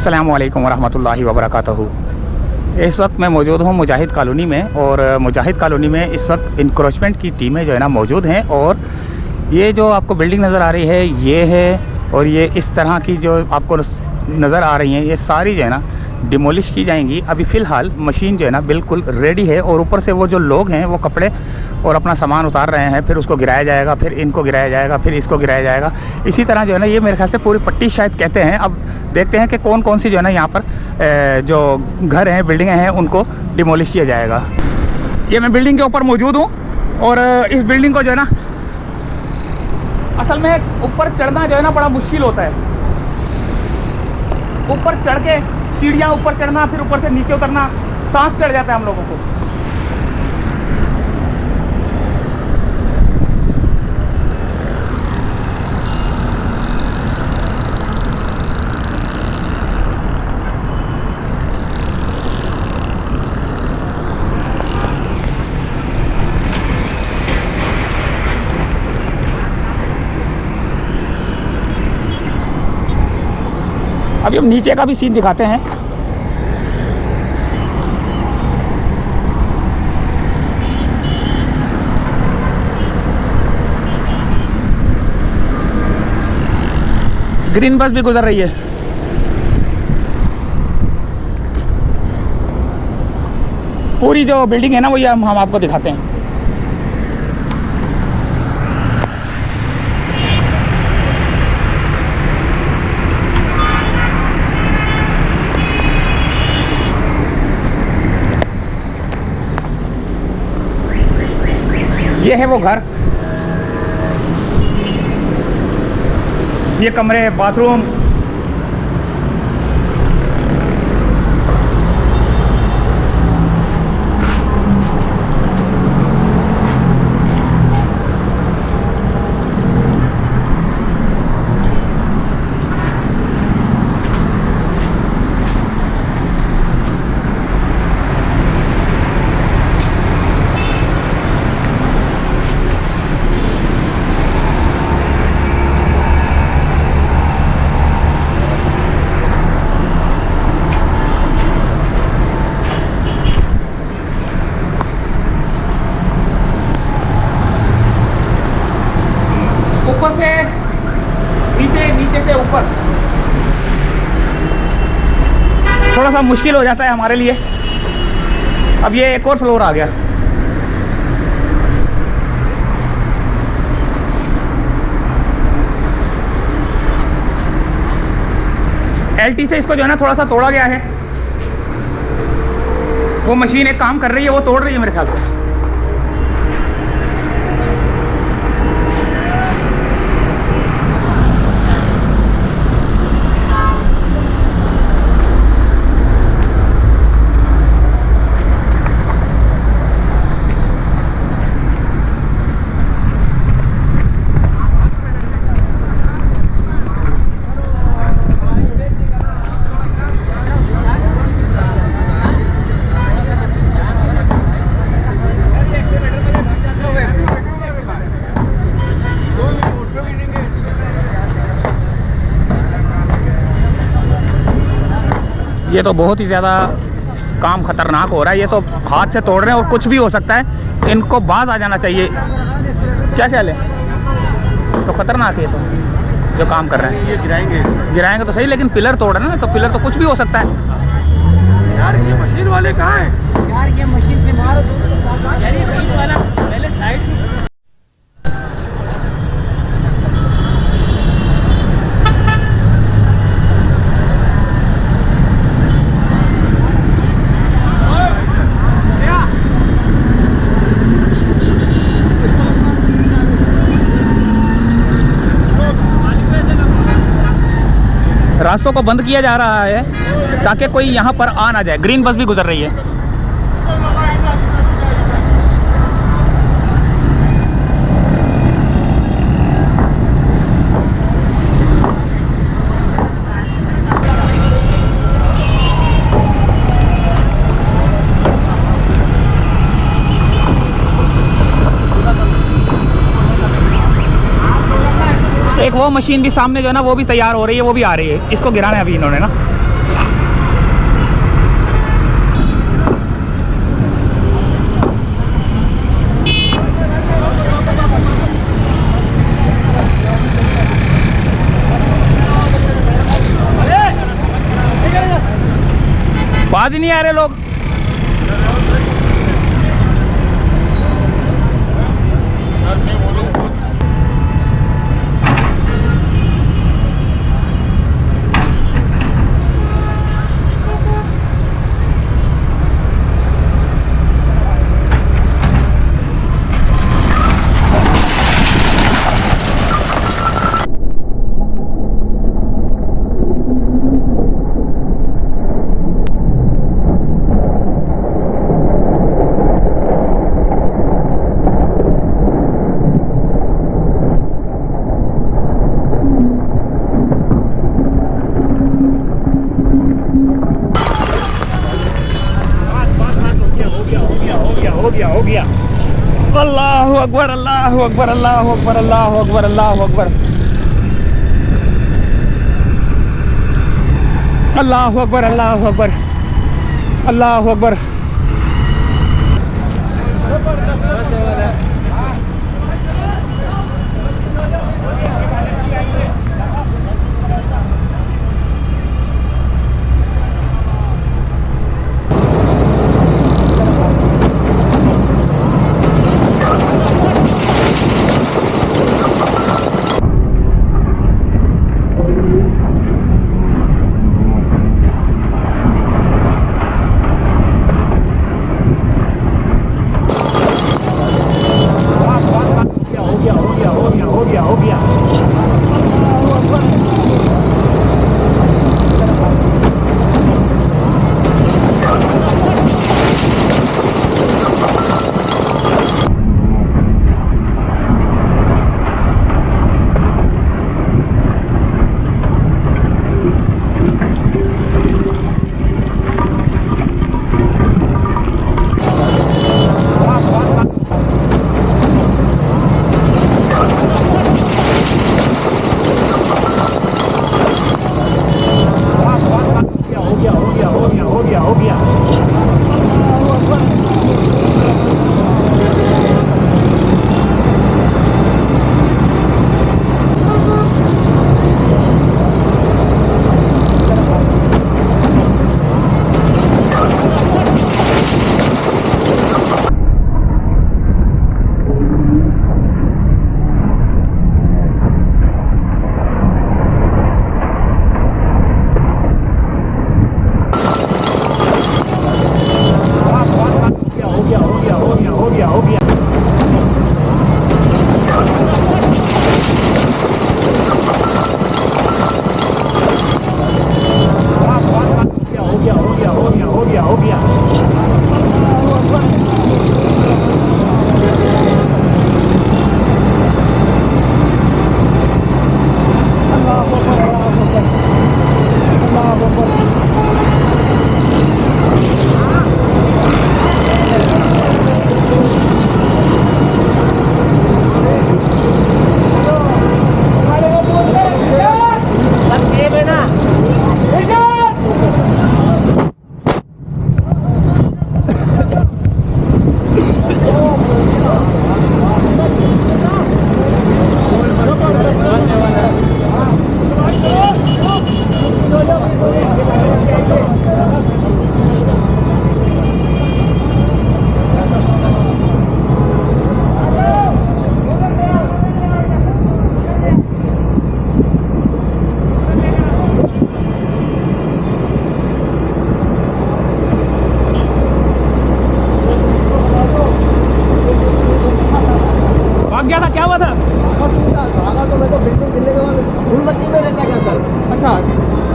अस्सलामुअलैकुम वरहमतुल्लाहि वबरकातुहू। इस वक्त मैं मौजूद हूँ मुजाहिद कॉलोनी में, और मुजाहिद कॉलोनी में इस वक्त इंक्रोचमेंट की टीमें जो है ना मौजूद हैं। और ये जो आपको बिल्डिंग नज़र आ रही है ये है, और ये इस तरह की जो आपको नज़र आ रही हैं ये सारी जो है ना डिमोलिश की जाएंगी। अभी फ़िलहाल मशीन जो है ना बिल्कुल रेडी है, और ऊपर से वो जो लोग हैं वो कपड़े और अपना सामान उतार रहे हैं। फिर उसको गिराया जाएगा, फिर इनको गिराया जाएगा, फिर इसको गिराया जाएगा। इसी तरह जो है ना ये मेरे ख्याल से पूरी पट्टी शायद कहते हैं। अब देखते हैं कि कौन कौन सी जो है ना यहाँ पर जो घर हैं, बिल्डिंगें हैं, उनको डिमोलिश किया जाएगा। ये मैं बिल्डिंग के ऊपर मौजूद हूँ, और इस बिल्डिंग को जो है ना असल में ऊपर चढ़ना जो है ना बड़ा मुश्किल होता है। ऊपर चढ़ के सीढ़ियाँ ऊपर चढ़ना, फिर ऊपर से नीचे उतरना, सांस चढ़ जाता है हम लोगों को। अभी हम नीचे का भी सीन दिखाते हैं। ग्रीन बस भी गुजर रही है। पूरी जो बिल्डिंग है ना वो ये हम आपको दिखाते हैं। ये है वो घर, ये कमरे, बाथरूम, ऊपर से नीचे, नीचे से ऊपर थोड़ा सा मुश्किल हो जाता है हमारे लिए। अब ये एक और फ्लोर आ गया। एलटी से इसको जो है ना थोड़ा सा तोड़ा गया है। वो मशीन एक काम कर रही है, वो तोड़ रही है मेरे ख्याल से। ये तो बहुत ही ज़्यादा काम ख़तरनाक हो रहा है। ये तो हाथ से तोड़ रहे हैं और कुछ भी हो सकता है। इनको बाज आ जाना चाहिए। क्या ख्याल है? तो ख़तरनाक है, तो जो काम कर रहे हैं। ये गिराएंगे तो सही, लेकिन पिलर तोड़ रहे हैं ना, तो पिलर तो कुछ भी हो सकता है। यार ये मशीन वाले कहाँ हैं? यार ये मशीन से मारो यार, ये बीच वाला पहले साइड। रास्तों को बंद किया जा रहा है ताकि कोई यहाँ पर आ ना जाए। ग्रीन बस भी गुजर रही है। एक वो मशीन भी सामने जो है ना वो भी तैयार हो रही है, वो भी आ रही है। इसको गिराना है अभी इन्होंने ना। आज ही नहीं आ रहे लोग। हो गया। अल्लाहु अकबर, अल्लाहु अकबर, अल्लाहु अकबर, अल्लाहु अकबर, अल्लाहु अकबर, अल्लाहु अकबर, अल्लाहु अकबर, अल्लाहु अकबर।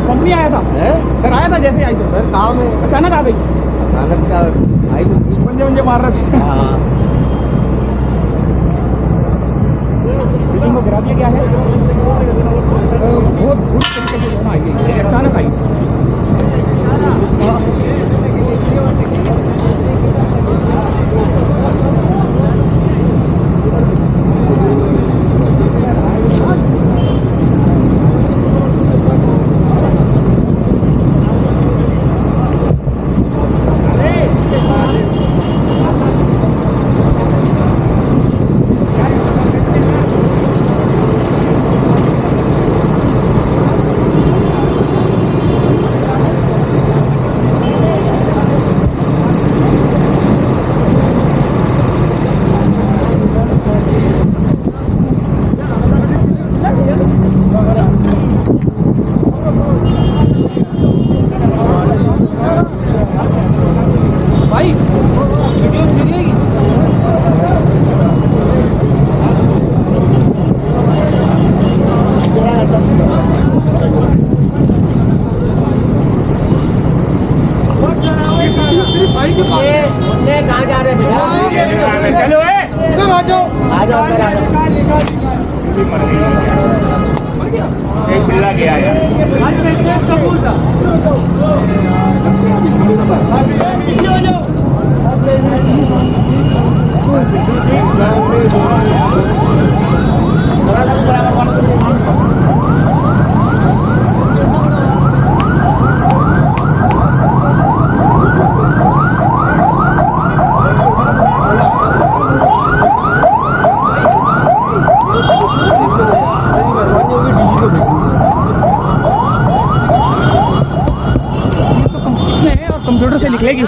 कंपनी आया था फिर आया था जैसे आई तो सर काम है अचानक आ गई अचानक क्या आई तो थी। पंजे पंजे मार रहे थे हाँ बिल्डिंग को गिरा दिया गया है बहुत बुरी तरीके से दोनों आई है अचानक आई भाई वीडियो मिलेगी भाई के पास उन्ने कहाँ जा रहे हैं चलो अंदर आ जाओ आ जाओ अंदर आ जाओ एक बिल्ला गया है कबूल था पीछे हो जाओ इसमें है और कंप्यूटर से निकलेगी